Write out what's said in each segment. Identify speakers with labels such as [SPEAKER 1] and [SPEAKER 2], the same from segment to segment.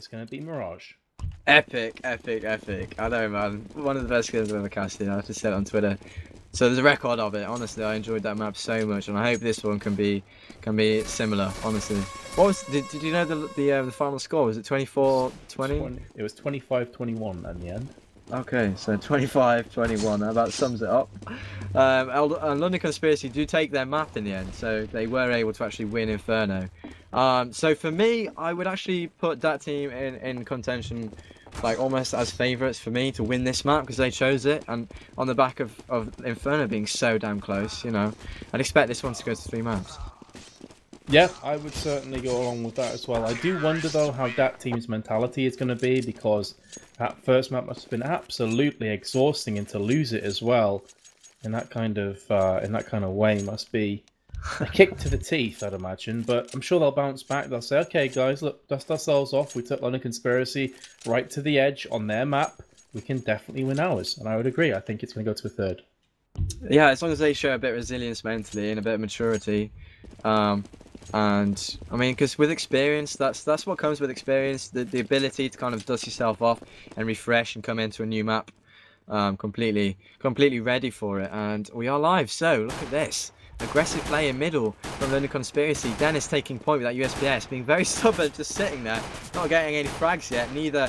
[SPEAKER 1] It's going to be Mirage.
[SPEAKER 2] Epic, epic, epic. I know, man. One of the best games I've ever casted. I just said it on Twitter. So there's a record of it. Honestly, I enjoyed that map so much, and I hope this one can be similar. Honestly, what was did you know the final score? Was it 24-20?
[SPEAKER 1] It was 25-21 in the end.
[SPEAKER 2] Okay, so 25-21. That about sums it up. And London Conspiracy do take their map in the end, so they were able to actually win Inferno. So for me, I would actually put that team in contention, like almost as favourites for me to win this map because they chose it, and on the back of Inferno being so damn close, you know, I'd expect this one to go to 3 maps.
[SPEAKER 1] Yeah, I would certainly go along with that as well. I do wonder though how that team's mentality is going to be, because that first map must have been absolutely exhausting, and to lose it as well in that kind of way must be a kick to the teeth, I'd imagine. But I'm sure they'll bounce back. They'll say, okay guys, look, dust ourselves off. We took London Conspiracy right to the edge on their map. We can definitely win ours. And I would agree. I think it's going to go to a 3rd.
[SPEAKER 2] Yeah, as long as they show a bit of resilience mentally and a bit of maturity. And I mean, because with experience, that's what comes with experience, the ability to kind of dust yourself off and refresh and come into a new map completely ready for it. And we are live. So look at this aggressive play in middle from London Conspiracy. Dennis taking point with that USPS, being very stubborn, just sitting there, not getting any frags yet. Neither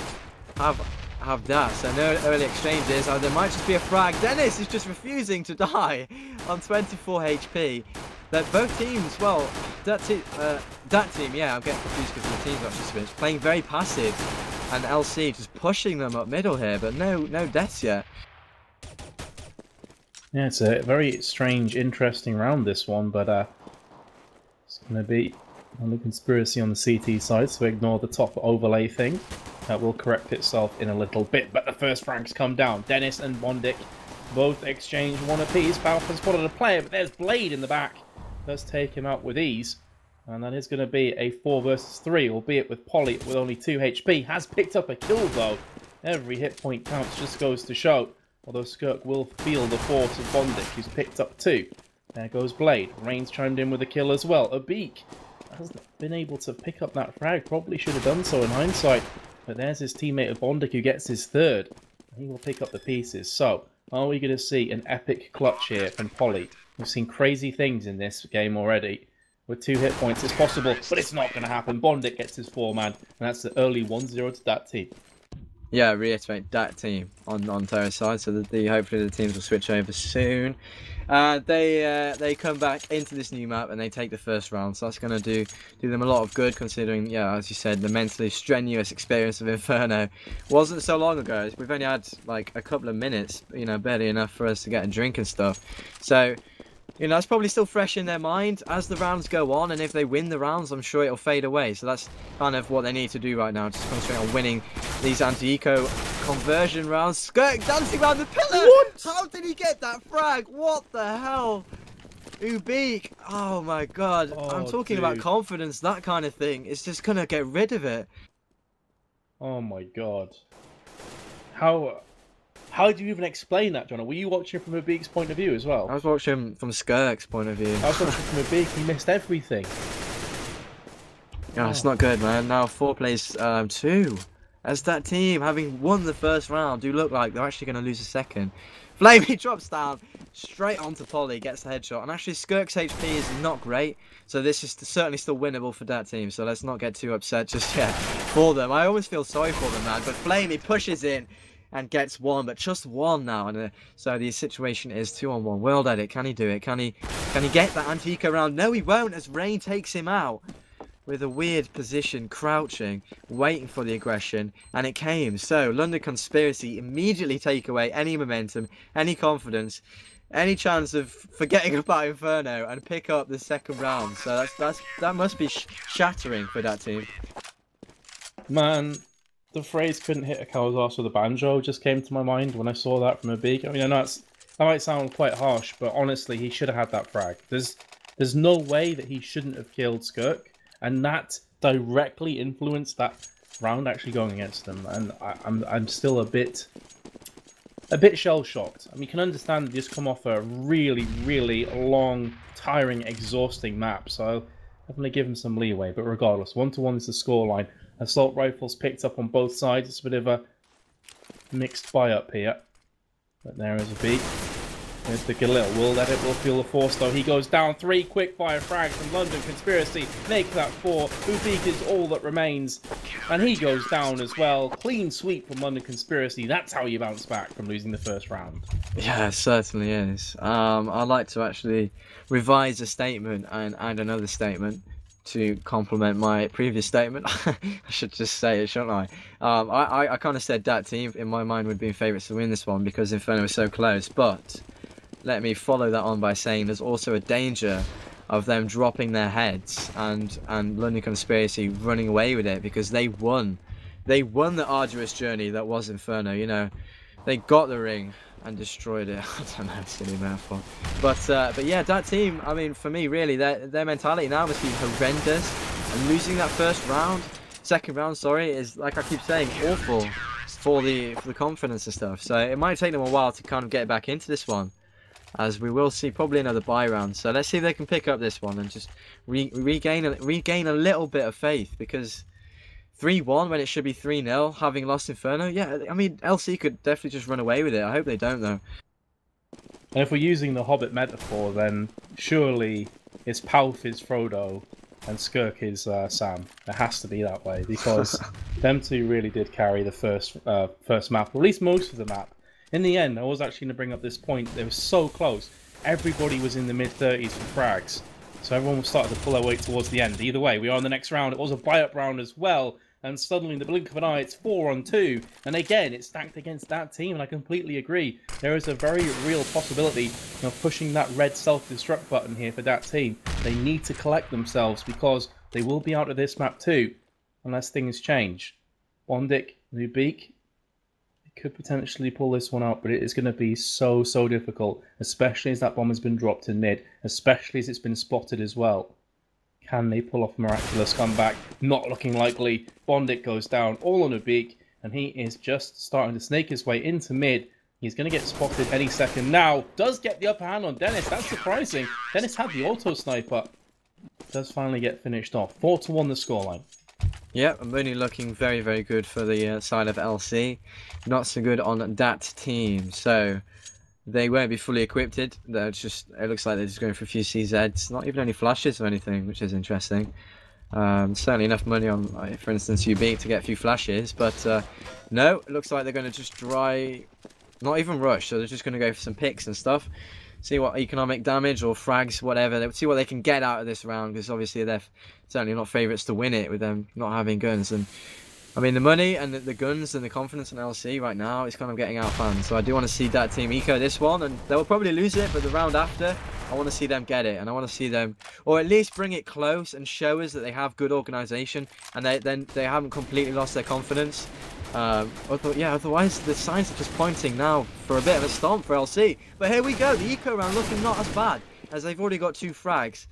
[SPEAKER 2] have that, so no early exchanges. There might just be a frag. Dennis is just refusing to die on 24 HP. That both teams, well, that team, yeah, I'm getting confused because the teams actually switched, playing very passive, and LC just pushing them up middle here, but no deaths yet.
[SPEAKER 1] Yeah, it's a very strange, interesting round, this one, but it's going to be on the Conspiracy on the CT side, so ignore the top overlay thing. That will correct itself in a little bit, but the first frags come down. Dennis and Bondic both exchange one apiece. Balfour spotted a player, but there's Blade in the back. Does take him out with ease. And that is going to be a 4 versus 3, albeit with Polly with only 2 HP. Has picked up a kill, though. Every hit point counts, just goes to show. Although Skirk will feel the force of Bondic, who's picked up 2. There goes Blade. Rain's chimed in with a kill as well. A Beak hasn't been able to pick up that frag. Probably should have done so in hindsight. But there's his teammate of Bondic who gets his 3rd. He will pick up the pieces. So, are we going to see an epic clutch here from Polly? We've seen crazy things in this game already. With 2 hit points, it's possible, but it's not going to happen. Bondic gets his 4-man, and that's the early 1-0 to that team.
[SPEAKER 2] Yeah, reiterate that team on Terra's side, so that hopefully the teams will switch over soon. They come back into this new map and they take the first round, so that's going to do them a lot of good, considering, yeah, as you said, the mentally strenuous experience of Inferno wasn't so long ago. We've only had like a couple of minutes, you know, barely enough for us to get a drink and stuff. So, you know, it's probably still fresh in their mind as the rounds go on, and if they win the rounds, I'm sure it'll fade away. So that's kind of what they need to do right now, just concentrate on winning these anti-eco conversion rounds. Skirk dancing around the pillar! What? How did he get that frag? What the hell? Ubik! Oh my god.
[SPEAKER 1] Oh,
[SPEAKER 2] I'm talking about confidence, that kind of thing. It's just gonna get rid of it.
[SPEAKER 1] Oh my god. How do you even explain that, John? Were you watching from Ubik's point of view as well?
[SPEAKER 2] I was watching from Skirk's point of view.
[SPEAKER 1] I was watching from Ubik. He missed everything.
[SPEAKER 2] Yeah, it's not good, man. Now 4 plays 2. As that team, having won the first round, do look like they're actually going to lose a second. Flamey drops down straight onto Polly, gets the headshot. And actually, Skirk's HP is not great. So this is certainly still winnable for that team. So let's not get too upset just yet for them. I always feel sorry for them, man. But Flamey pushes in and gets 1, but just 1 now. And so the situation is 2-on-1. World Edit, can he do it? Can he get that anti-eco round? No, he won't, as Rain takes him out with a weird position, crouching, waiting for the aggression, and it came. So London Conspiracy immediately take away any momentum, any confidence, any chance of forgetting about Inferno, and pick up the second round. So that must be shattering for that team.
[SPEAKER 1] Man, the phrase "couldn't hit a cow's arse with a banjo" just came to my mind when I saw that from a Beak. I mean, I know that might sound quite harsh, but honestly, he should have had that frag. There's no way that he shouldn't have killed Skirk, and that directly influenced that round actually going against them. And I'm still a bit shell shocked. I mean, you can understand that just come off a really, really long, tiring, exhausting map, so I'll definitely give him some leeway. But regardless, 1-1 is the scoreline. Assault rifles picked up on both sides. It's a bit of a mixed buy-up here. But there is a beat. There's the Galil. Will let it will feel the force though. He goes down. 3 quick fire frags from London Conspiracy. Make that 4. Ubik is all that remains. And he goes down as well. Clean sweep from London Conspiracy. That's how you bounce back from losing the first round.
[SPEAKER 2] Yeah, it certainly is. I'd like to actually revise a statement and add another statement to complement my previous statement. I should just say it, shouldn't I? I kind of said that team in my mind would be favourites to win this one because Inferno was so close, but let me follow that on by saying there's also a danger of them dropping their heads and London Conspiracy running away with it because they won the arduous journey that was Inferno. You know, they got the ring and destroyed it. I don't know, silly metaphor. But yeah, that team, I mean, for me, really, their mentality now must be horrendous. And losing that second round, sorry, is, like I keep saying, awful for the confidence and stuff. So it might take them a while to kind of get back into this one, as we will see probably another bye round. So let's see if they can pick up this one and just regain a little bit of faith, because 3-1 when it should be 3-0, having lost Inferno. Yeah, I mean, LC could definitely just run away with it. I hope they don't, though.
[SPEAKER 1] And if we're using the Hobbit metaphor, then surely it's Palf is Frodo and Skirk is Sam. It has to be that way, because them two really did carry the first map, or at least most of the map. In the end, I was actually going to bring up this point. They were so close. Everybody was in the mid-30s for frags. So everyone was starting to pull their weight towards the end. Either way, we are in the next round. It was a buy-up round as well. And suddenly, in the blink of an eye, it's 4-on-2. And again, it's stacked against that team. And I completely agree. There is a very real possibility of pushing that red self-destruct button here for that team. They need to collect themselves because they will be out of this map too. Unless things change. Bondik, Nubik could potentially pull this one out, but it is going to be so difficult, especially as that bomb has been dropped in mid, especially as it's been spotted as well. Can they pull off a miraculous comeback? Not looking likely. Bondik goes down, all on a beak, and he is just starting to snake his way into mid. He's going to get spotted any second now. Does get the upper hand on Dennis. That's surprising. Dennis had the auto sniper. Does finally get finished off. 4-1 the scoreline.
[SPEAKER 2] Yeah, I'm only looking very good for the side of LC. Not so good on that team. So they won't be fully equipped. They're just, it looks like they're just going for a few CZs. Not even any flashes or anything, which is interesting. Certainly enough money on, for instance, Ubik to get a few flashes. But no, it looks like they're going to just not even rush. So they're just going to go for some picks and stuff. See what economic damage or frags, whatever. See what they can get out of this round, because obviously they're certainly not favourites to win it with them not having guns. And I mean, the money and the guns and the confidence in LC right now is kind of getting out of hand. So I do want to see that team eco this one, and they'll probably lose it, but the round after, I want to see them get it, and I want to see them, or at least bring it close and show us that they have good organisation and they haven't completely lost their confidence. Otherwise the signs are just pointing now for a bit of a stomp for LC. But here we go, the eco round looking not as bad, as they've already got 2 frags,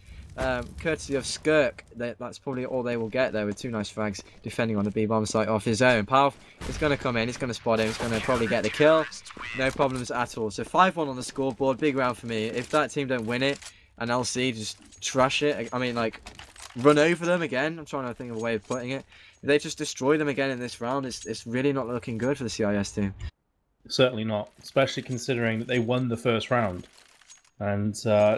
[SPEAKER 2] courtesy of Skirk. That's probably all they will get there, with 2 nice frags defending on the B-bomb site off his own. Palf is going to come in, he's going to spot him, he's going to probably get the kill, no problems at all. So 5-1 on the scoreboard, big round for me. If that team don't win it and LC just trash it, I mean, like, run over them again, I'm trying to think of a way of putting it. If they just destroy them again in this round, it's really not looking good for the CIS team.
[SPEAKER 1] Certainly not, especially considering that they won the first round. And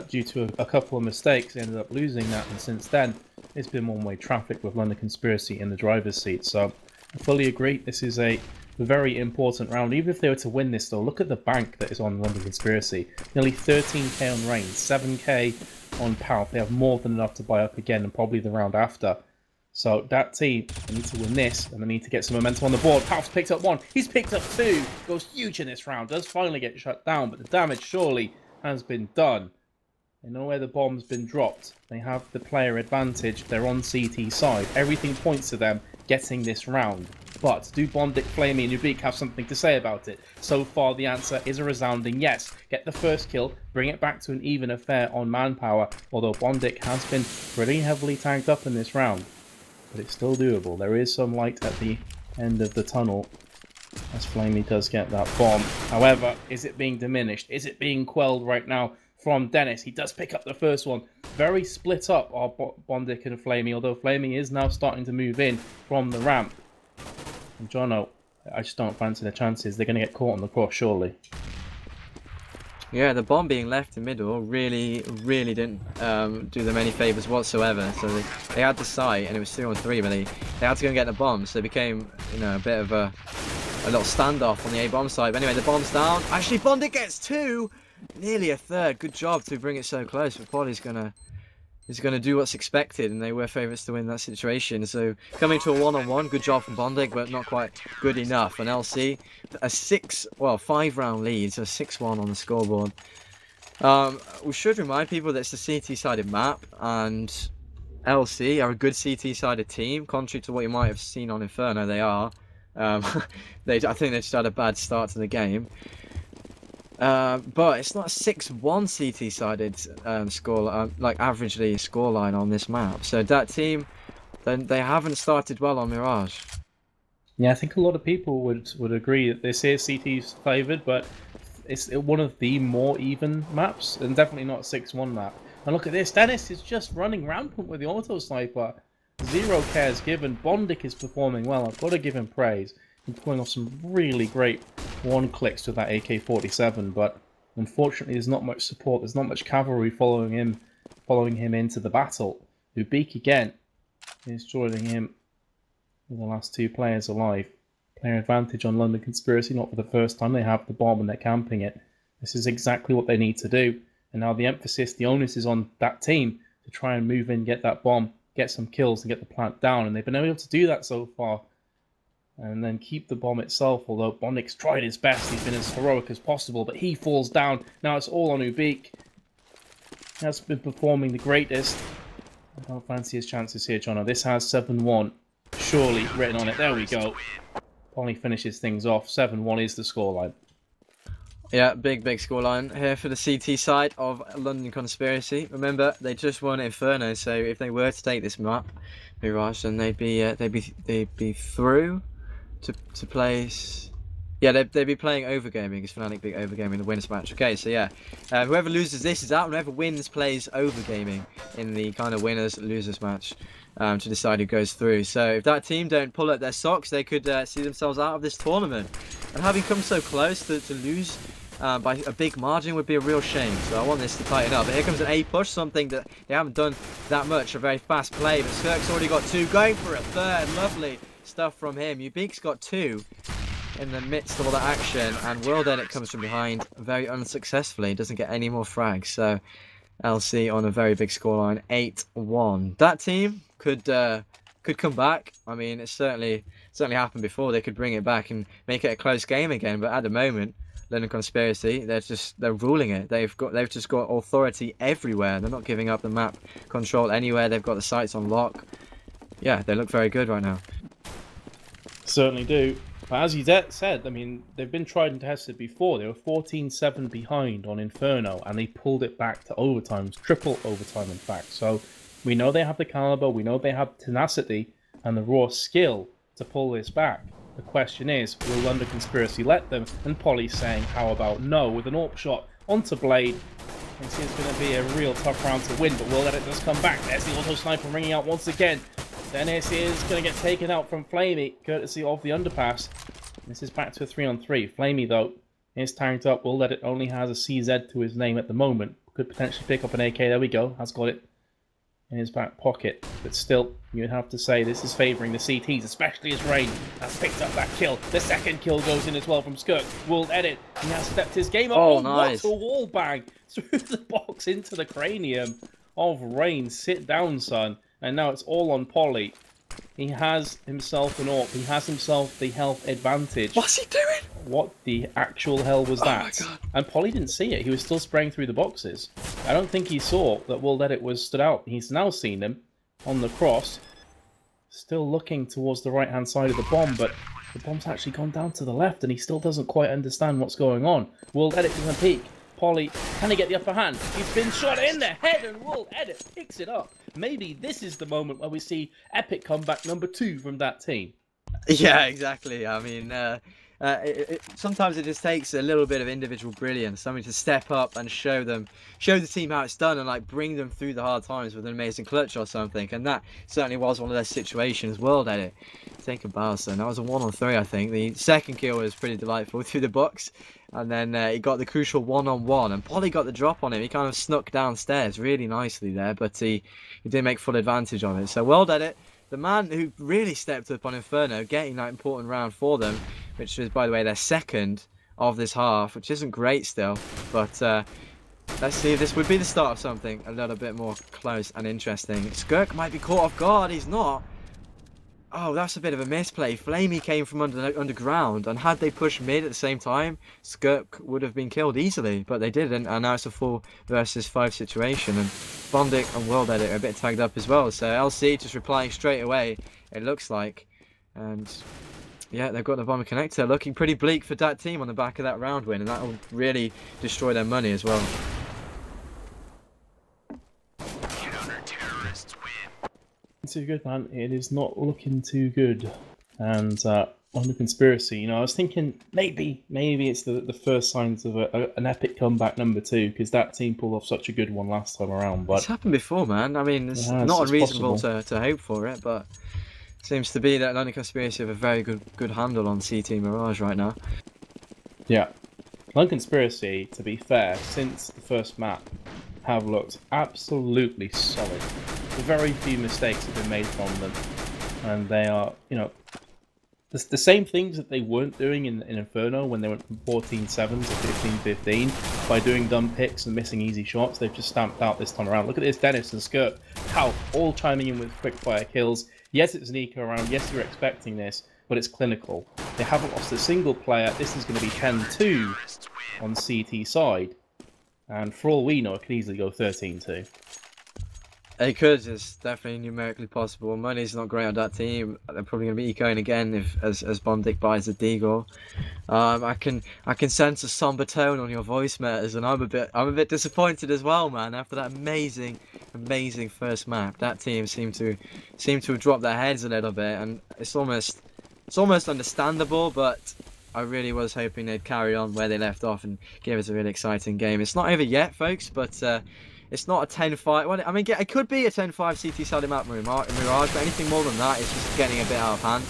[SPEAKER 1] due to a couple of mistakes, they ended up losing that. And since then, it's been one-way traffic with London Conspiracy in the driver's seat. So I fully agree. This is a very important round. Even if they were to win this, though, look at the bank that is on London Conspiracy. Nearly 13k on Reign, 7k on Palf. They have more than enough to buy up again, and probably the round after. So that team, they need to win this, and they need to get some momentum on the board. Palf's picked up 1. He's picked up 2. Goes huge in this round. Does finally get shut down, but the damage surely has been done. They know where the bomb's been dropped. They have the player advantage. They're on CT side. Everything points to them getting this round. But do Bondik, Flamey, and Ubik have something to say about it? So far, the answer is a resounding yes. Get the first kill, bring it back to an even affair on manpower, although Bondik has been pretty heavily tagged up in this round. But it's still doable. There is some light at the end of the tunnel, as Flamey does get that bomb. However, is it being diminished? Is it being quelled right now from Dennis? He does pick up the first one. very split up are Bondic and Flamey, although Flamey is now starting to move in from the ramp. And Jono, I just don't fancy the chances. They're going to get caught on the cross, surely.
[SPEAKER 2] Yeah, the bomb being left in middle really didn't do them any favours whatsoever. So they had the site, and it was 3-on-3, but they had to go and get the bomb. So it became, you know, a bit of a little standoff on the A bomb side. But anyway, the bomb's down. Actually, Bondic gets 2, nearly a third. Good job to bring it so close. But Poly's gonna do what's expected, and they were favourites to win that situation. So coming to a 1-on-1, good job from Bondic, but not quite good enough. And LC, a 5-round lead, so 6-1 on the scoreboard. We should remind people that it's a CT-sided map, and LC are a good CT-sided team, contrary to what you might have seen on Inferno. They are. I think they just had a bad start to the game. But it's not a 6-1 CT-sided score, like averagely scoreline on this map. So that team, then they haven't started well on Mirage.
[SPEAKER 1] Yeah, I think a lot of people would agree that this is CT's favoured, but it's one of the more even maps, and definitely not a 6-1 map. And look at this, Dennis is just running rampant with the auto sniper. Zero cares given. Bondic is performing well. I've got to give him praise. He's pulling off some really great one-clicks with that AK-47, but unfortunately there's not much support. There's not much cavalry following him into the battle. Ubik again is joining him with the last 2 players alive. Player advantage on London Conspiracy, not for the first time. They have the bomb and they're camping it. This is exactly what they need to do. And now the emphasis, the onus is on that team to try and move in, get that bomb, get some kills and get the plant down. And they've been able to do that so far. And then keep the bomb itself, although Bondic's tried his best. He's been as heroic as possible, but he falls down. Now it's all on Ubik. He has been performing the greatest. I don't fancy his chances here, Jono. This has 7-1 surely written on it. There we go. Poly finishes things off. 7-1 is the scoreline.
[SPEAKER 2] Yeah, big scoreline here for the CT side of London Conspiracy. Remember, they just won Inferno, so if they were to take this map, Mirage, then they'd be through to place. Yeah, they'd be playing Overgaming, because Fnatic beat Overgaming in the winners match. Okay, so yeah, whoever loses this is out, and whoever wins plays Overgaming in the kind of winners-losers match to decide who goes through. So if that team don't pull up their socks, they could see themselves out of this tournament. And having come so close to lose by a big margin would be a real shame. So I want this to tighten up. But here comes an A push, something that they haven't done that much. A very fast play, but Skirk's already got 2, going for a 3rd. Lovely stuff from him. Ubik's got 2 in the midst of all that action, and World Edit comes from behind very unsuccessfully. Doesn't get any more frags. So LC on a very big scoreline, 8-1. That team could come back. I mean, it's certainly happened before. They could bring it back and make it a close game again. But at the moment, London Conspiracy, they're ruling it. They've just got authority everywhere. They're not giving up the map control anywhere. They've got the sites on lock. Yeah, they look very good right now.
[SPEAKER 1] Certainly do. But as you said, I mean, they've been tried and tested before. They were 14-7 behind on Inferno, and they pulled it back to overtime, triple overtime in fact. So we know they have the caliber, we know they have tenacity and the raw skill to pull this back. The question is, will London Conspiracy let them? And Poly's saying, how about no? With an AWP shot onto Blade. It's going to be a real tough round to win, but will let it just come back. There's the auto sniper ringing out once again. Dennis is going to get taken out from Flamey, courtesy of the underpass. This is back to a 3-on-3. Flamey, though, is tagged up. Will let it only has a CZ to his name at the moment. Could potentially pick up an AK. There we go. Has got it in his back pocket. But still, you'd have to say this is favouring the CTs, especially as Rain has picked up that kill. The second kill goes in as well from Skirk. World Edit. He has stepped his game up.
[SPEAKER 2] Oh, nice.
[SPEAKER 1] What a wall bang through the box into the cranium of Rain. Sit down, son. And now it's all on Poly. He has himself an AWP. He has himself the health advantage.
[SPEAKER 2] What's he doing?
[SPEAKER 1] What the actual hell was that?
[SPEAKER 2] Oh my God.
[SPEAKER 1] And Poly didn't see it. He was still spraying through the boxes. I don't think he saw that World Edit was stood out. He's now seen him on the cross. Still looking towards the right-hand side of the bomb, but the bomb's actually gone down to the left, and he still doesn't quite understand what's going on. World Edit doesn't peek. Poly, can he get the upper hand? He's been shot in the head, and World Edit picks it up. Maybe this is the moment where we see epic comeback number 2 from that team.
[SPEAKER 2] Yeah, exactly. I mean, Sometimes it just takes a little bit of individual brilliance, somebody to step up and show the team how it's done, and like bring them through the hard times with an amazing clutch or something. And that certainly was one of those situations. World edit, take a bounce, and that was a 1-on-3, I think. The second kill was pretty delightful through the box, and then he got the crucial 1-on-1, and Polly got the drop on him. He kind of snuck downstairs really nicely there, but he didn't make full advantage of it. So world edit, the man who really stepped up on Inferno, getting that important round for them, which is, by the way, their second of this half, which isn't great still, but let's see if this would be the start of something a little bit more close and interesting. Skirk might be caught off guard. He's not. Oh, that's a bit of a misplay. Flamey came from underground, and had they pushed mid at the same time, Skirk would have been killed easily, but they didn't, and now it's a 4 versus 5 situation, and Bondic and World Edit are a bit tagged up as well, so LC just replying straight away, it looks like, and yeah, they've got the bomber connector, looking pretty bleak for that team on the back of that round win, and that will really destroy their money as well.
[SPEAKER 1] Too good, man. It is not looking too good. And on the conspiracy, you know, I was thinking maybe it's the first signs of an epic comeback number 2, because that team pulled off such a good one last time around. But
[SPEAKER 2] it's happened before, man. I mean, it's not unreasonable to hope for it, but seems to be that London Conspiracy have a very good handle on CT Mirage right now.
[SPEAKER 1] Yeah, London Conspiracy, to be fair, since the first map, have looked absolutely solid. Very few mistakes have been made from them, and they are, you know, the same things that they weren't doing in Inferno when they went from 14-7 to 15-15 by doing dumb picks and missing easy shots. They've just stamped out this time around. Look at this, Dennis and Skirt, how all chiming in with quick fire kills. Yes, it's Nico around. Yes, you're expecting this, but it's clinical. They haven't lost a single player. This is going to be 10-2 on CT side, and for all we know, it could easily go 13-2.
[SPEAKER 2] It could. It's definitely numerically possible. Money's not great on that team. They're probably going to be ecoing again if as Bondic buys a deagle. I can sense a somber tone on your voice, Matters, and I'm a bit disappointed as well, man. After that amazing first map, that team seemed to have dropped their heads a little bit, and it's almost understandable. But I really was hoping they'd carry on where they left off and give us a really exciting game. It's not over yet, folks, but it's not a 10-5. Well, I mean, it could be a 10-5 CT sided map Mirage, but anything more than that is just getting a bit out of hand.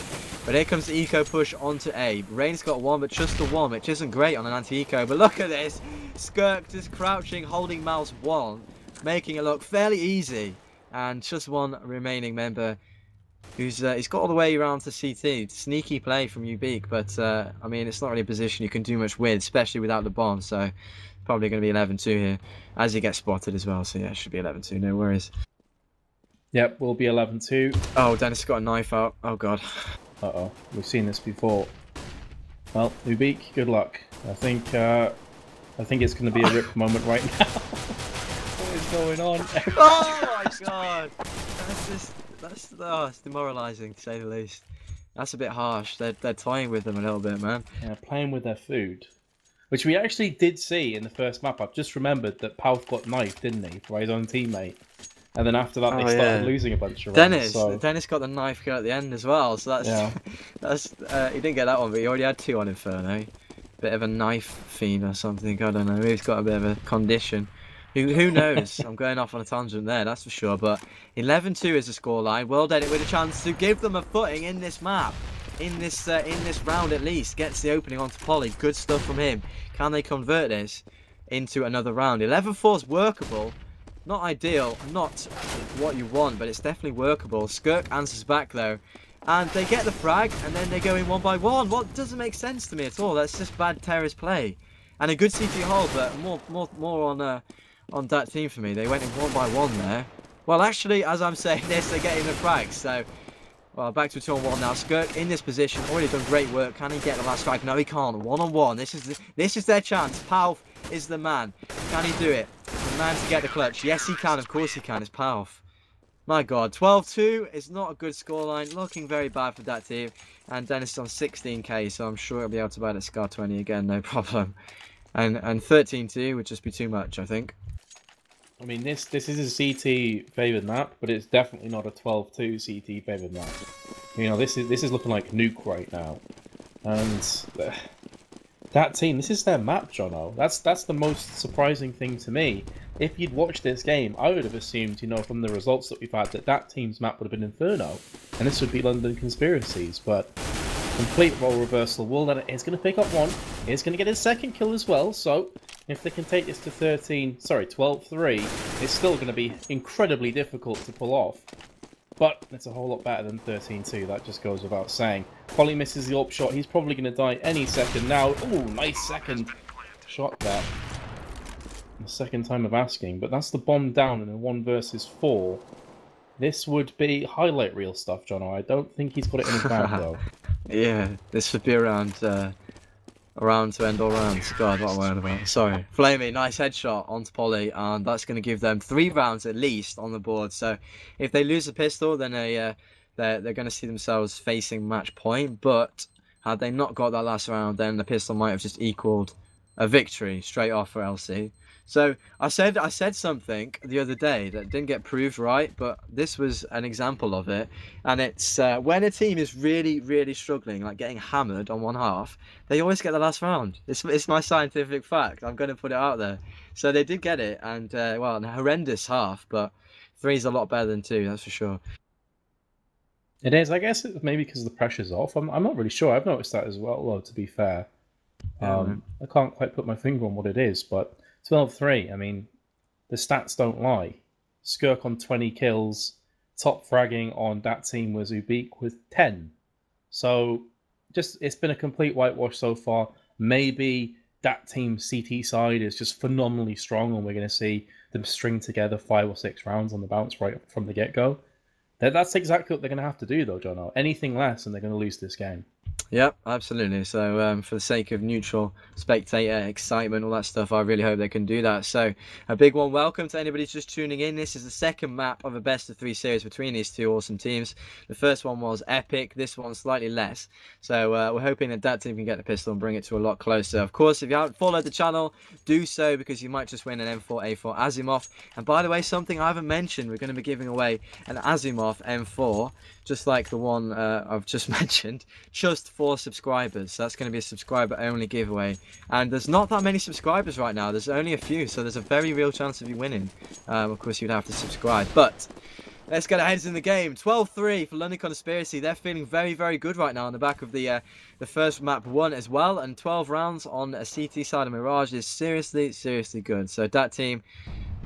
[SPEAKER 2] But here comes the eco push onto A. Rain's got one, but just the one, which isn't great on an anti-eco. But look at this. Skirk just crouching, holding mouse 1, making it look fairly easy. And just one remaining member who's he's got all the way around to CT. Sneaky play from Ubeak, but I mean, it's not really a position you can do much with, especially without the bomb. So probably going to be 11-2 here, as he gets spotted as well. So yeah, it should be 11-2, no worries.
[SPEAKER 1] Yep, we'll be 11-2.
[SPEAKER 2] Oh, Dennis got a knife out. Oh god.
[SPEAKER 1] Uh-oh, we've seen this before. Well, Ubeak, good luck. I think it's going to be a rip moment right now. What is going on?
[SPEAKER 2] Oh my god! That's demoralising, to say the least. That's a bit harsh. They're toying with them a little bit, man.
[SPEAKER 1] Yeah, playing with their food. Which we actually did see in the first map. I've just remembered that Pauth got knifed, didn't he, by his own teammate. And then after that, they started losing a bunch of rounds.
[SPEAKER 2] Dennis got the knife kill at the end as well. So that's he didn't get that one, but he already had 2 on Inferno. Bit of a knife fiend or something. I don't know. Maybe he's got a bit of a condition. Who knows? I'm going off on a tangent there, that's for sure. But 11-2 is the scoreline. World Edit with a chance to give them a footing in this map. In this round at least. Gets the opening onto Polly. Good stuff from him. Can they convert this into another round? 11-4 is workable. Not ideal. Not what you want, but it's definitely workable. Skirk answers back though. And they get the frag, and then they go in 1 by 1. What doesn't make sense to me at all. That's just bad terrorist play. And a good CT hold, but more on that team for me. They went in 1 by 1 there. Well, actually, as I'm saying this, they're getting the frags. So, well, back to a 2-on-1 now. Skirk in this position, already done great work. Can he get the last strike? No, he can't. 1-on-1. This is their chance. Pauth is the man. Can he do it? The man to get the clutch. Yes, he can. Of course he can. It's Pauth. My God, 12-2 is not a good scoreline. Looking very bad for that team. And Dennis is on 16k, so I'm sure he'll be able to buy that Scar 20 again, no problem. And 13-2 would just be too much, I think.
[SPEAKER 1] I mean, this is a CT favoured map, but it's definitely not a 12-2 CT favoured map. You know, this is looking like Nuke right now. And that team, this is their map, Jono. That's the most surprising thing to me. If you'd watched this game, I would have assumed, you know, from the results that we've had, that team's map would have been Inferno, and this would be London Conspiracies. But complete role reversal. World is going to pick up one. He's going to get his second kill as well. So if they can take this to 12-3, it's still going to be incredibly difficult to pull off. But it's a whole lot better than 13-2. That just goes without saying. Polly misses the AWP shot. He's probably going to die any second now. Oh, nice second shot there. The second time of asking. But that's the bomb down in a 1 versus 4. This would be highlight reel stuff, Jono. I don't think he's got it in his bag, though.
[SPEAKER 2] Yeah, this would be around to end all rounds. God, what am I on about? Sorry. Flamey, nice headshot onto Polly, and that's going to give them 3 rounds at least on the board. So if they lose the pistol, then they're going to see themselves facing match point. But had they not got that last round, then the pistol might have just equaled a victory straight off for LC. So I said something the other day that didn't get proved right, but this was an example of it. And it's when a team is really, really struggling, like getting hammered on one half, they always get the last round. It's my scientific fact. I'm going to put it out there. So they did get it, and well, a horrendous half, but 3 is a lot better than 2, that's for sure.
[SPEAKER 1] It is. I guess it's maybe because the pressure's off. I'm not really sure. I've noticed that as well, though, to be fair. I can't quite put my finger on what it is, but 12-3, I mean, the stats don't lie. Skirk on 20 kills, top fragging on that team was Ubik with 10. So, just it's been a complete whitewash so far. Maybe that team's CT side is just phenomenally strong and we're going to see them string together 5 or 6 rounds on the bounce right from the get-go. That's exactly what they're going to have to do, though, Jono. Anything less and they're going to lose this game.
[SPEAKER 2] Yep, absolutely. So for the sake of neutral spectator excitement, all that stuff, I really hope they can do that. So a big one welcome to anybody just tuning in. This is the second map of a best of 3 series between these 2 awesome teams. The first one was epic, this one's slightly less. So we're hoping that that team can get the pistol and bring it to a lot closer. Of course, if you haven't followed the channel, do so, because you might just win an M4A4 Asimov. And by the way, something I haven't mentioned, we're going to be giving away an Asimov M4, just like the one I've just mentioned, just for subscribers. So that's going to be a subscriber only giveaway, and there's not that many subscribers right now. There's only a few, so there's a very real chance of you winning. Of course, you'd have to subscribe, but let's get our heads in the game. 12-3 for London Conspiracy. They're feeling very, very good right now on the back of the first map won as well, and 12 rounds on a CT side of Mirage is seriously, seriously good. So that team,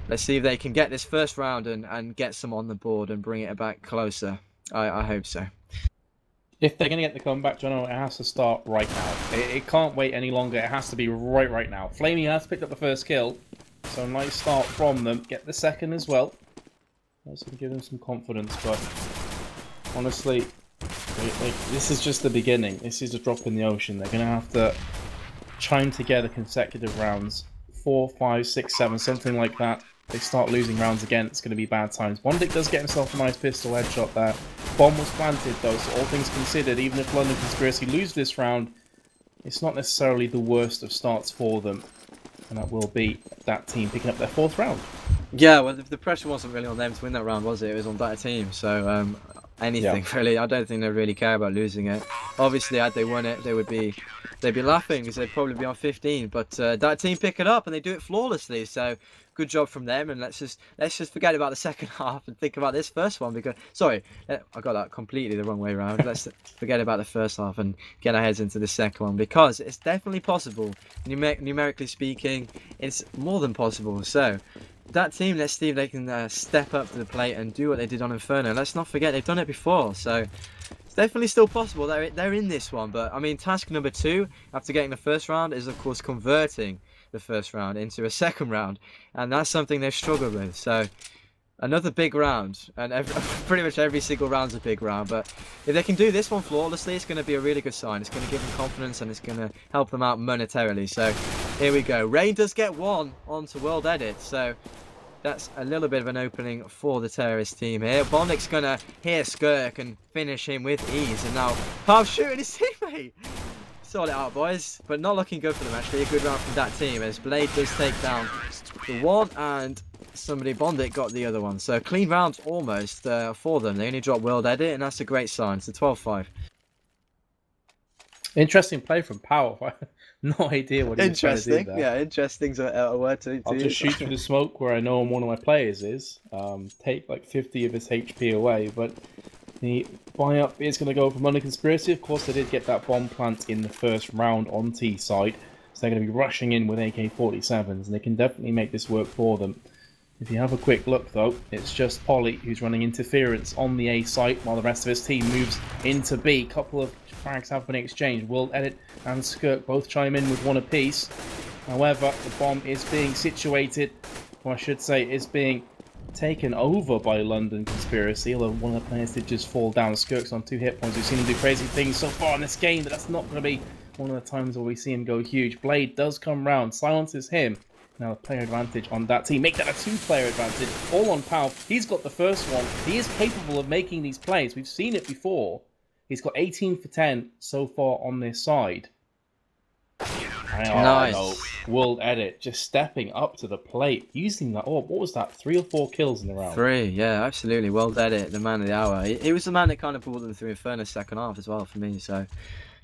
[SPEAKER 2] let's see if they can get this first round and get some on the board and bring it back closer. I hope so.
[SPEAKER 1] If they're going to get the comeback, Jono, it has to start right now. It can't wait any longer. It has to be right now. Flamey has picked up the first kill, so nice start from them. Get the second as well. That's going to give them some confidence, but honestly, this is just the beginning. This is a drop in the ocean. They're going to have to chime together consecutive rounds. 4, 5, 6, 7, something like that. They start losing rounds again, it's going to be bad times. Bondic does get himself a nice pistol headshot there. Bomb was planted though, so all things considered, even if London Conspiracy lose this round, it's not necessarily the worst of starts for them. And that will be that team picking up their 4th round.
[SPEAKER 2] Yeah, well, the pressure wasn't really on them to win that round, was it? It was on that team, so anything really. I don't think they really care about losing it. Obviously, had they won it, they'd be laughing because they'd probably be on 15. But that team pick it up and they do it flawlessly. So good job from them. And let's just forget about the second half and think about this first one, because sorry, I got that completely the wrong way around. Let's forget about the first half and get our heads into the second one, because it's definitely possible. Numerically speaking, it's more than possible. So that team, let's see if they can step up to the plate and do what they did on Inferno. Let's not forget they've done it before, so it's definitely still possible. They're in this one. But I mean, task number 2 after getting the first round is of course converting the first round into a second round, and that's something they've struggled with. So another big round, and pretty much every single round's a big round. But if they can do this one flawlessly, it's going to be a really good sign. It's going to give them confidence and it's going to help them out monetarily. So here we go. Rain does get 1 onto World Edit, so that's a little bit of an opening for the terrorist team here. Bondic's going to hear Skirk and finish him with ease, and now half shooting his teammate. Sort it out, boys, but not looking good for them actually. A good round from that team as Blade does take down the one, and somebody, Bondic, got the other one. So clean round almost for them. They only dropped World Edit, and that's a great sign. So 12-5.
[SPEAKER 1] Interesting play from Powell. No idea what he was trying to do
[SPEAKER 2] Interesting.
[SPEAKER 1] there.
[SPEAKER 2] Yeah, interesting's a word to
[SPEAKER 1] I'll just
[SPEAKER 2] use.
[SPEAKER 1] shoot through the smoke where I know one of my players is. Take like 50 of his HP away, but the buy-up is going to go from London Conspiracy. Of course, they did get that bomb plant in the first round on T side, so they're going to be rushing in with AK-47s, and they can definitely make this work for them. If you have a quick look, though, it's just Polly who's running interference on the A site while the rest of his team moves into B. Couple of frags have been exchanged. Will Edit and Skirk both chime in with one apiece. However, the bomb is being situated, or I should say, is being taken over by London Conspiracy, although one of the players did just fall down. Skirk's on 2 hit points. We've seen him do crazy things so far in this game, but that's not going to be one of the times where we see him go huge. Blade does come round, silences him. Now the player advantage on that team. Make that a 2-player advantage, all on Powell. He's got the first one. He is capable of making these plays. We've seen it before. He's got 18 for 10 so far on this side.
[SPEAKER 2] Nice.
[SPEAKER 1] No. World Edit just stepping up to the plate, using that. Oh, what was that? 3 or 4 kills in the round?
[SPEAKER 2] 3, yeah, absolutely. World Edit, the man of the hour. He was the man that kind of brought them through Inferno's second half as well for me. So,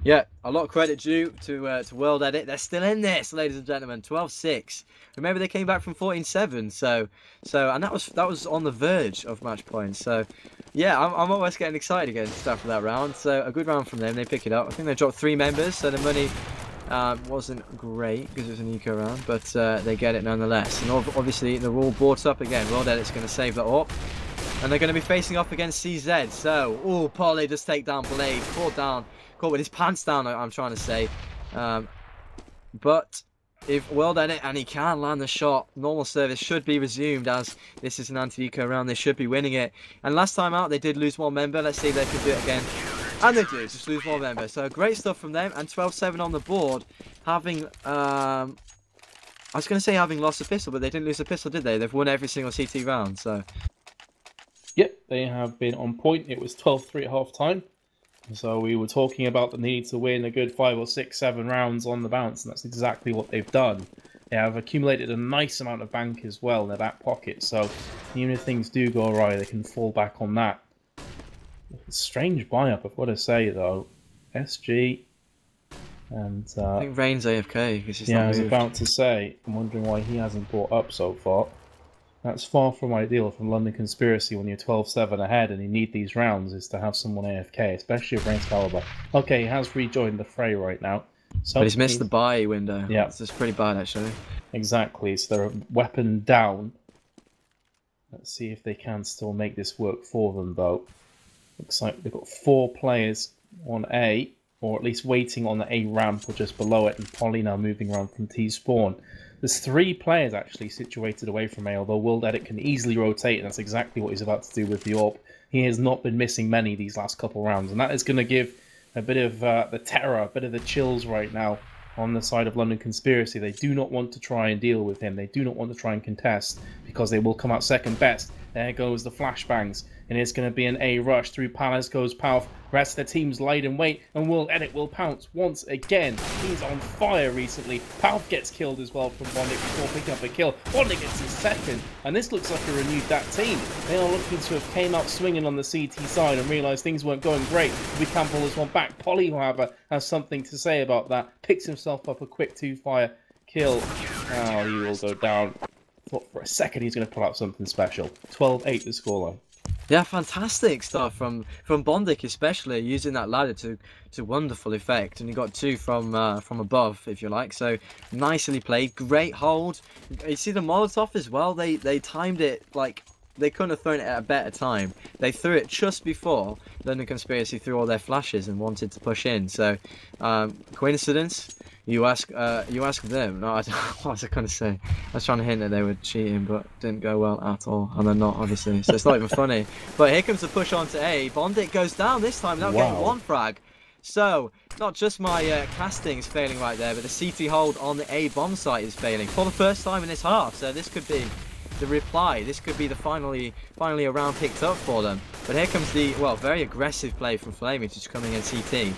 [SPEAKER 2] yeah, a lot of credit due to World Edit. They're still in this, ladies and gentlemen. 12-6. Remember, they came back from 14-7. So, and that was on the verge of match points. So, yeah, I'm almost getting excited again just after that round. So, a good round from them. They pick it up. I think they dropped 3 members, so the money wasn't great because it was an eco round, but they get it nonetheless. And obviously, they're all brought up again. World Edit's going to save that up. And they're going to be facing off against CZ. So, oh, Polly does take down Blade. Caught with his pants down, I'm trying to say. But if World Edit, and he can land the shot, normal service should be resumed as this is an anti-eco round. They should be winning it. And last time out, they did lose 1 member. Let's see if they can do it again. And they do, just lose 1 member. So great stuff from them. And 12-7 on the board. Having, I was going to say having lost a pistol, but they didn't lose a pistol, did they? They've won every single CT round, so.
[SPEAKER 1] Yep, they have been on point. It was 12-3 at half-time. So we were talking about the need to win a good 5 or 6, 7 rounds on the bounce, and that's exactly what they've done. They have accumulated a nice amount of bank as well in their back pocket, so even if things do go awry, they can fall back on that. Strange buy-up, I've got to say, though. SG and...
[SPEAKER 2] I think Rain's AFK.
[SPEAKER 1] Yeah, I was about to say, I'm wondering why he hasn't brought up so far. That's far from ideal from London Conspiracy when you're 12-7 ahead and you need these rounds, is to have someone AFK, especially if Rain's caliber. Okay, he has rejoined the fray right now. So
[SPEAKER 2] but he's missed the buy window.
[SPEAKER 1] Yeah.
[SPEAKER 2] It's just pretty bad, actually.
[SPEAKER 1] Exactly, so they're a weapon down. Let's see if they can still make this work for them, though. Looks like they've got 4 players on A, or at least waiting on the A ramp or just below it, and Polly now moving around from T spawn. There's 3 players actually situated away from A, although World Edit can easily rotate, and that's exactly what he's about to do with the AWP. He has not been missing many these last couple rounds, and that is going to give a bit of the terror, a bit of the chills right now on the side of London Conspiracy. They do not want to try and deal with him. They do not want to try and contest, because they will come out second best. There goes the flashbangs, and it's going to be an A rush. Through Palace goes Palf. Rest of the team's lied in wait, and World Edit will pounce once again. He's on fire recently. Palf gets killed as well from Bondic before picking up a kill. Bondic gets his second, and this looks like a renewed dAT team. They are looking to have came out swinging on the CT side and realised things weren't going great. We can pull this one back. Polly, however, has something to say about that. Picks himself up a quick 2-fire kill. Oh, he will go down. Thought for a second he's going to pull out something special. 12-8 the scoreline.
[SPEAKER 2] Yeah, fantastic stuff from Bondic, especially using that ladder to wonderful effect, and he got 2 from above, if you like. So nicely played, great hold. You see the Molotov as well. They timed it like they couldn't have thrown it at a better time. They threw it just before London Conspiracy threw all their flashes and wanted to push in. So coincidence? You ask them. No, what was I going to say? I was trying to hint that they were cheating, but didn't go well at all, and they're not, obviously. So it's not even funny. But here comes the push on to A. Bondic goes down this time without getting 1 frag. So not just my casting is failing right there, but the CT hold on the A bomb site is failing for the first time in this half. So this could be the reply. This could be the finally a round picked up for them. But here comes the very aggressive play from Flamey, just coming in CT.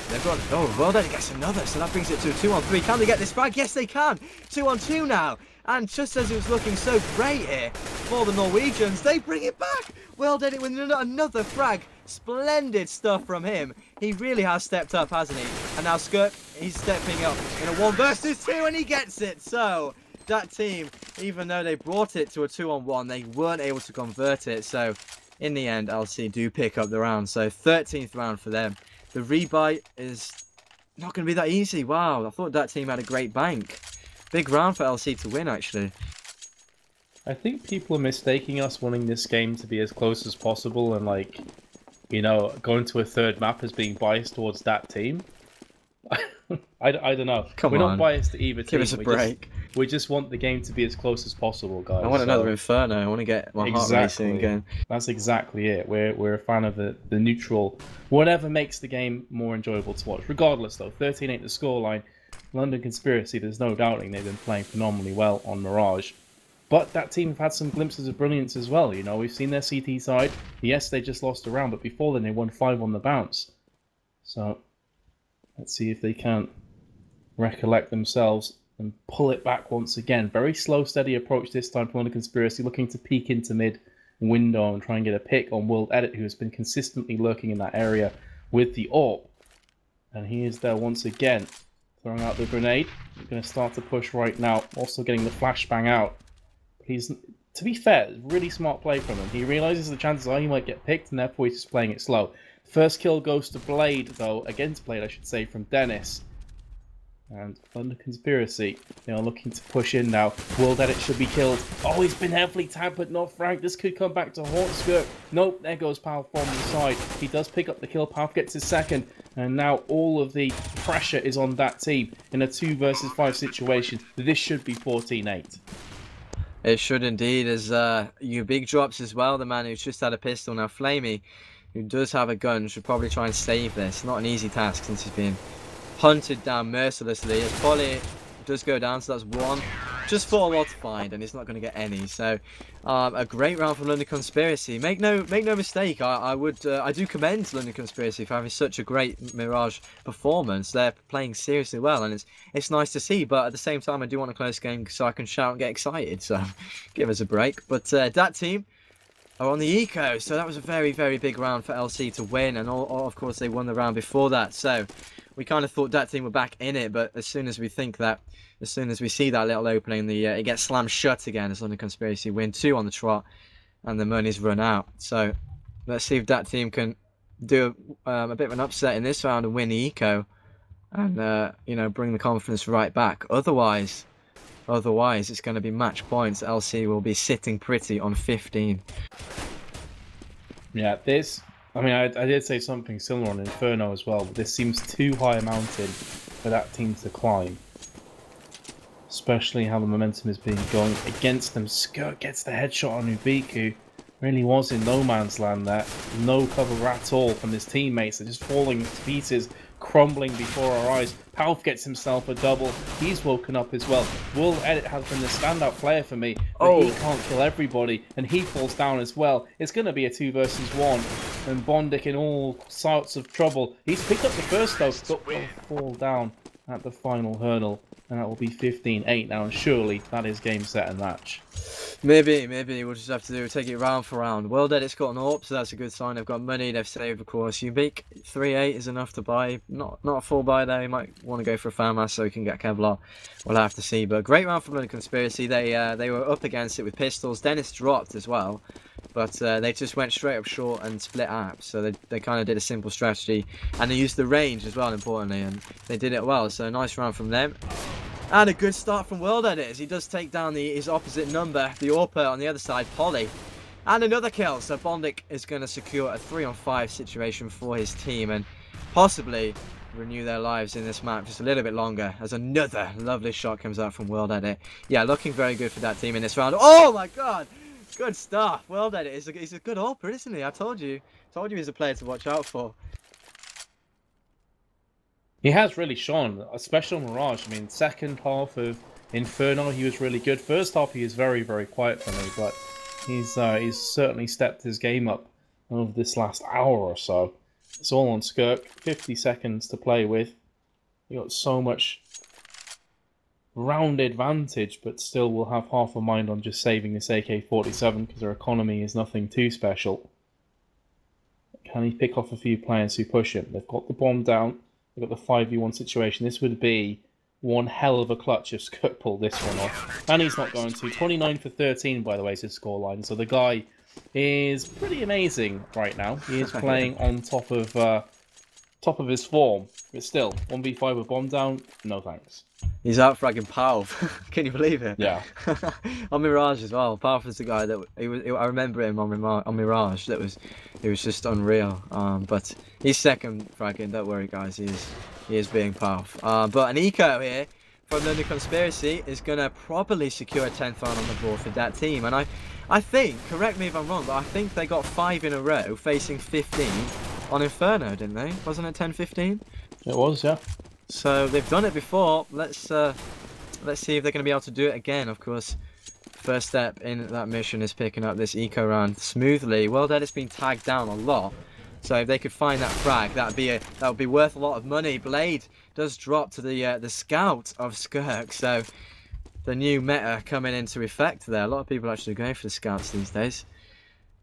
[SPEAKER 2] They've got, World Edit gets another, so that brings it to a 2-on-3. Can they get this frag? Yes, they can. 2-on-2 now. And just as it was looking so great here for the Norwegians, they bring it back. World Edit with another frag Splendid stuff from him. He really has stepped up, hasn't he? And now Skirk, he's stepping up in a 1 versus 2 and he gets it. So that team, even though they brought it to a 2-on-1, they weren't able to convert it. So in the end, LC do pick up the round. So 13th round for them. The rebite is not going to be that easy. Wow, I thought that team had a great bank. Big round for LC to win, actually.
[SPEAKER 1] I think people are mistaking us wanting this game to be as close as possible and, like, you know, going to a third map as being biased towards that team. I don't know. We're not biased to either team.
[SPEAKER 2] Give us a break.
[SPEAKER 1] We just want the game to be as close as possible, guys.
[SPEAKER 2] I want another Inferno. I want to get my heart racing again.
[SPEAKER 1] That's exactly it. We're a fan of the neutral, whatever makes the game more enjoyable to watch. Regardless, though, 13-8 the scoreline. London Conspiracy, there's no doubting they've been playing phenomenally well on Mirage. But that team have had some glimpses of brilliance as well. You know, we've seen their CT side. Yes, they just lost a round, but before then they won 5 on the bounce. So let's see if they can recollect themselves and pull it back once again. Very slow, steady approach this time from London Conspiracy, looking to peek into mid window and try and get a pick on World Edit, who has been consistently lurking in that area with the AWP. And he is there once again, throwing out the grenade. He's going to start to push right now, also getting the flashbang out. He's, to be fair, really smart play from him. He realizes the chances are he might get picked, and therefore he's just playing it slow. First kill goes to Blade, though, against Blade, I should say, from Dennis. And Thunder Conspiracy, they are looking to push in now. World Edit should be killed. Oh, he's been heavily tagged, but not fragged. This could come back to haunt Skirk. Nope, there goes Pal from the side. He does pick up the kill. Pal gets his second. And now all of the pressure is on that team in a 2 versus 5 situation. This should be 14-8.
[SPEAKER 2] It should indeed, as you big drops as well. The man who's just had a pistol now, Flamey, who does have a gun, should probably try and save this. Not an easy task since he's been hunted down mercilessly. As Polly does go down, so that's 1. Just 4 more to find, and he's not going to get any. So a great round from London Conspiracy. Make no mistake. I do commend London Conspiracy for having such a great Mirage performance. They're playing seriously well, and it's nice to see. But at the same time, I do want a close game so I can shout and get excited. So give us a break. But that team are on the eco, so that was a very, very big round for LC to win, and of course they won the round before that. So we kind of thought that team were back in it, but as soon as we see that little opening, it gets slammed shut again as London Conspiracy win 2 on the trot, and the money's run out. So let's see if that team can do a bit of an upset in this round and win the eco, and you know, bring the confidence right back. Otherwise, it's going to be match points. LC will be sitting pretty on 15.
[SPEAKER 1] Yeah, I mean, I did say something similar on Inferno as well, but this seems too high a mountain for that team to climb. Especially how the momentum is being going against them. Skirk gets the headshot on Ubiku. Really was in no man's land there. No cover at all from his teammates. They're just falling to pieces, crumbling before our eyes. Palf gets himself a double. He's woken up as well. World Edit has been the standout player for me, but he can't kill everybody, and he falls down as well. It's going to be a 2 versus 1, and Bondic in all sorts of trouble. He's picked up the first though, but will fall down at the final hurdle, and that will be 15-8 now, and surely that is game, set, and match.
[SPEAKER 2] Maybe we'll just have to take it round for round. World Edit's got an AWP, so that's a good sign. They've got money, they've saved, of course. Ubik 3-8 is enough to buy. Not a full buy there. You might want to go for a FAMAS so he can get Kevlar. We'll have to see. But great round from London Conspiracy. They were up against it with pistols. Dennis dropped as well, but they just went straight up short and split apps. So they kind of did a simple strategy, and they used the range as well, importantly, and they did it well. So nice round from them. And a good start from World Edit as he does take down his opposite number, the AWPer on the other side, Polly. And another kill, so Bondic is going to secure a 3-on-5 situation for his team and possibly renew their lives in this map just a little bit longer as another lovely shot comes out from World Edit. Yeah, looking very good for that team in this round. Oh my god! Good stuff. World Edit he's a good AWPer, isn't he? I told you he's a player to watch out for.
[SPEAKER 1] He has really shone, especially on Mirage. I mean, second half of Inferno, he was really good. First half, he was very, very quiet for me, but he's certainly stepped his game up over this last hour or so. It's all on Skirk. 50 seconds to play with. You got so much round advantage, but still will have half a mind on just saving this AK-47 because their economy is nothing too special. Can he pick off a few players who push him? They've got the bomb down. They've got the 5v1 situation. This would be one hell of a clutch if Skirk pulled this one off. And he's not going to. 29 for 13, by the way, is his scoreline. So the guy is pretty amazing right now. He is playing on top of his form. But still, 1v5 with bomb down, no thanks.
[SPEAKER 2] He's out fragging Powell. Can you believe it?
[SPEAKER 1] Yeah.
[SPEAKER 2] On Mirage as well. Powell was the guy that I remember him on Mirage. It was just unreal. But he's second fragging. Don't worry, guys. He is being powerful. But an eco here from London Conspiracy is gonna probably secure a 10th round on the board for that team. And I think, correct me if I'm wrong, but I think they got 5 in a row facing 15 on Inferno, didn't they? Wasn't it 10-15?
[SPEAKER 1] It was, yeah.
[SPEAKER 2] So they've done it before. Let's see if they're going to be able to do it again. Of course, first step in that mission is picking up this eco round smoothly. Well, that it's been tagged down a lot. So if they could find that frag, that would be worth a lot of money. Blade does drop to the scout of Skirk. So the new meta coming into effect there. A lot of people actually going for the scouts these days.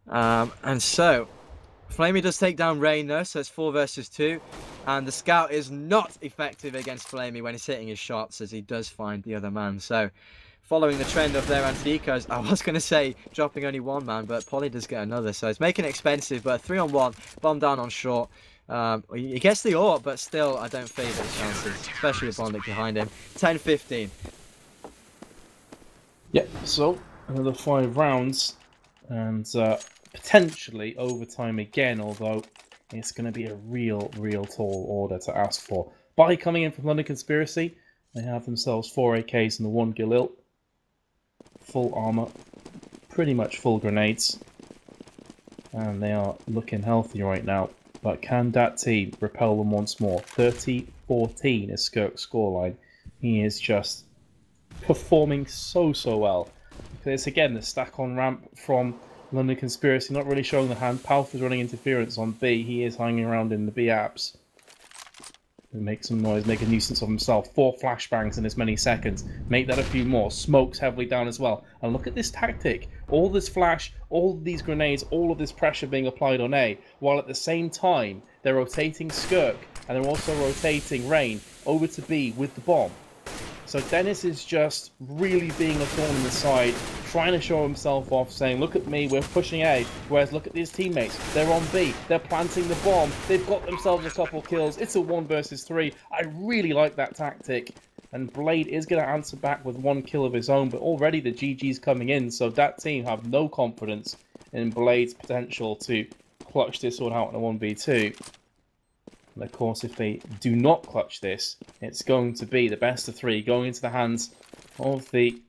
[SPEAKER 2] And so Flamey does take down Rain though, so it's 4 versus 2. And the scout is not effective against Flamey when he's hitting his shots, as he does find the other man. So following the trend of their anti-ecos, I was going to say dropping only 1 man, but Polly does get another. So it's making it expensive, but 3-on-1, bomb down on short. He gets the AWP, but still I don't favour his chances, especially with Bondic behind him. 10-15.
[SPEAKER 1] Yep, so another 5 rounds, and potentially overtime again, although it's going to be a real tall order to ask for. By coming in from London Conspiracy, they have themselves 4 AKs and the 1 Galil. Full armor, pretty much full grenades, and they are looking healthy right now. But can dAT repel them once more? 30-14 is Skirk's scoreline. He is just performing so well. It's again the stack on ramp from London Conspiracy, not really showing the hand. Palf is running interference on B. He is hanging around in the B apps. Make some noise, make a nuisance of himself. 4 flashbangs in as many seconds. Make that a few more. Smokes heavily down as well. And look at this tactic. All this flash, all these grenades, all of this pressure being applied on A, while at the same time they're rotating Skirk and they're also rotating Rain over to B with the bomb. So Dennis is just really being a thorn in the side, trying to show himself off, saying, look at me, we're pushing A, whereas look at these teammates, they're on B, they're planting the bomb, they've got themselves a couple kills, it's a 1 versus 3, I really like that tactic, and Blade is going to answer back with 1 kill of his own, but already the GG's coming in, so that team have no confidence in Blade's potential to clutch this one out in a 1v2. And of course, if they do not clutch this, it's going to be the best of 3 going into the hands of the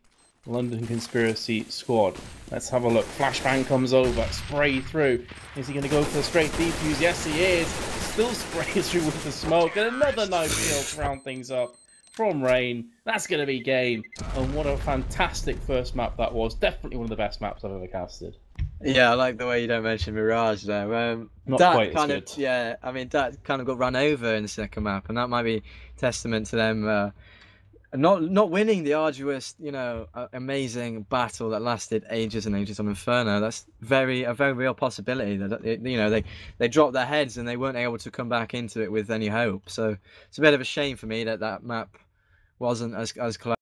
[SPEAKER 1] London Conspiracy squad. Let's have a look. Flashbang comes over, spray through. Is he going to go for the straight defuse? Yes, he is. Still sprays through with the smoke. And another nice kill to round things up from Rain. That's going to be game. And what a fantastic first map that was. Definitely one of the best maps I've ever casted.
[SPEAKER 2] Yeah, I like the way you don't mention Mirage there.
[SPEAKER 1] Not
[SPEAKER 2] that
[SPEAKER 1] quite
[SPEAKER 2] kind
[SPEAKER 1] as
[SPEAKER 2] of,
[SPEAKER 1] good.
[SPEAKER 2] yeah, I mean, that kind of got run over in the second map, and that might be testament to them not winning the arduous, amazing battle that lasted ages and ages on Inferno. That's a very real possibility that they dropped their heads and they weren't able to come back into it with any hope. So it's a bit of a shame for me that that map wasn't as close.